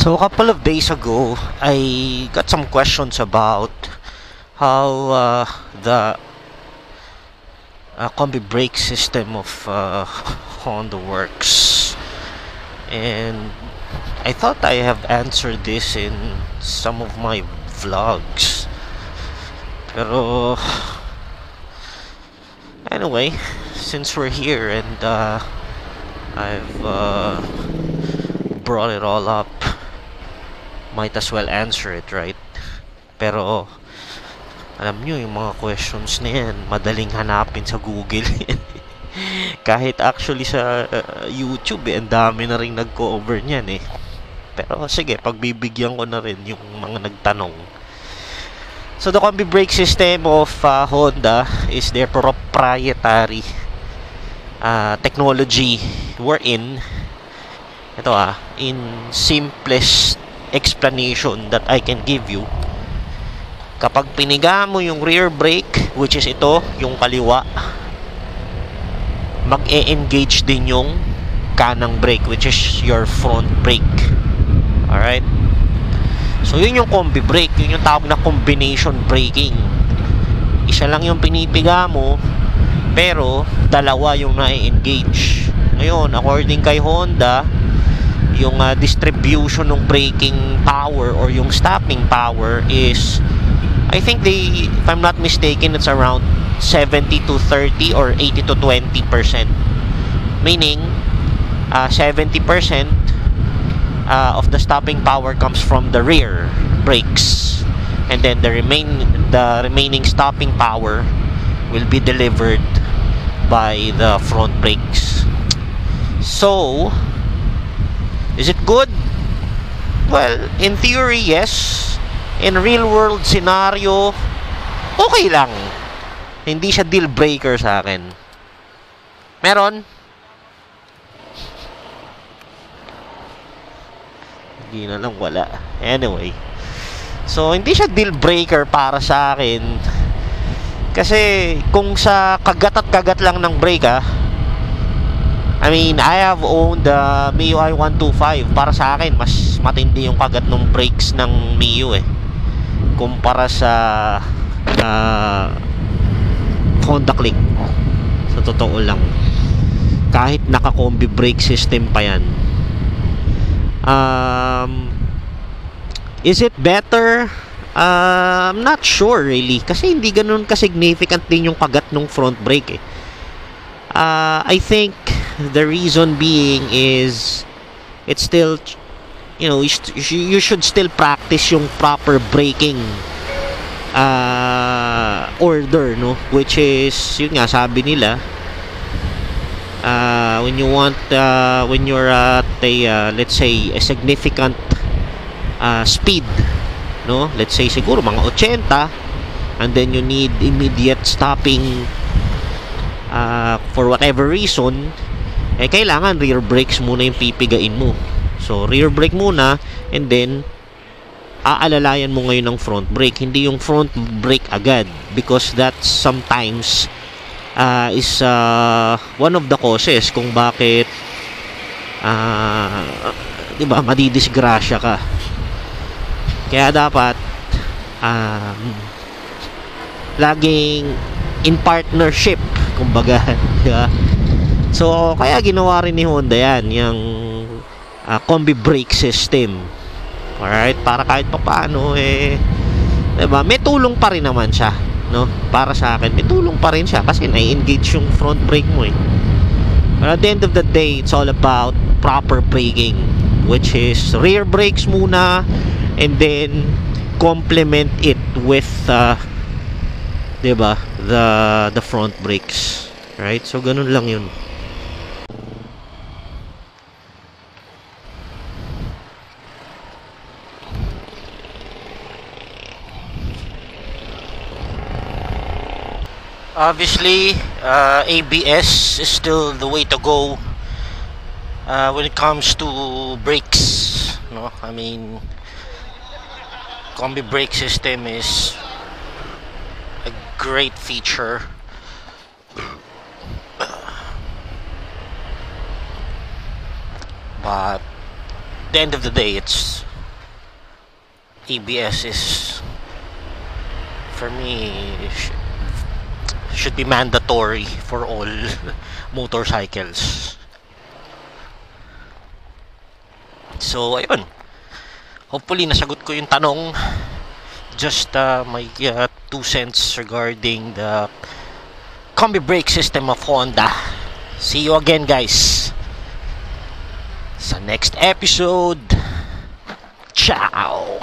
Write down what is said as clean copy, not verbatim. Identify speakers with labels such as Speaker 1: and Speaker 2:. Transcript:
Speaker 1: So a couple of days ago, I got some questions about how the combi brake system of Honda works, and I thought I have answered this in some of my vlogs. Pero anyway, since we're here and I've brought it all up, might as well answer it, right? Pero alam nyo, yung mga questions na yan, madaling hanapin sa Google. Kahit actually sa YouTube, ang dami na rin nag-cover niyan eh. Pero sige, pagbibigyan ko na rin yung mga nagtanong. So the combi brake system of Honda is their proprietary technology wherein ito in simplest explanation that I can give you, kapag piniga mo yung rear brake, which is ito, yung kaliwa, mag-e-engage din yung kanang brake, which is your front brake. Alright? So yun yung combi brake, yun yung tawag na combination braking. Isa lang yung pinipiga mo, pero dalawa yung na-engage. Ngayon, according kay Honda, yung distribution ng braking power or yung stopping power is, I think if I'm not mistaken, it's around 70 to 30 or 80 to 20%. Meaning, 70% of the stopping power comes from the rear brakes, and then the remaining stopping power will be delivered by the front brakes. So, is it good? Well, in theory, yes. In real world scenario, okay lang. Hindi siya deal breaker sa akin. Meron? Hindi na lang, wala. Anyway. So, hindi siya deal breaker para sa akin. Kasi, kung sa kagat at kagat lang ng brake I mean, I have owned the MIUI 125. Para sa akin, mas matindi yung kagat ng brakes ng MIU kumpara sa Honda Click. Sa totoo lang, kahit naka-combi brake system pa yan. Is it better? I'm not sure really, kasi hindi ganun ka-significant din yung kagat ng front brake I think the reason being is it's still, you know, you should still practice yung proper braking order, no? Which is, yun nga, sabi nila, when you want, when you're at a, let's say, a significant speed, no? Let's say, siguro, mga 80, and then you need immediate stopping for whatever reason, kailangan rear brakes muna yung pipigain mo. So, rear brake muna, and then aalalayan mo ngayon ng front brake. Hindi yung front brake agad, because that sometimes is one of the causes kung bakit diba, madidisgrasya ka. Kaya dapat laging in partnership, kumbaga. Diba? So, kaya ginawa rin ni Honda yan, yung combi brake system. Alright? Para kahit pa paano, diba? May tulong pa rin naman siya, no? Para sa akin, may tulong pa rin siya kasi na-engage yung front brake mo But at the end of the day, it's all about proper braking, which is rear brakes muna, and then complement it with diba, the front brakes. Right? So, ganun lang yun. Obviously, ABS is still the way to go when it comes to brakes. No, I mean, combi brake system is a great feature. But at the end of the day, it's ABS is, for me, should be mandatory for all motorcycles. So ayun, hopefully nasagot ko yung tanong. Just my 2 cents regarding the combi brake system of Honda. See you again, guys, sa next episode. Ciao.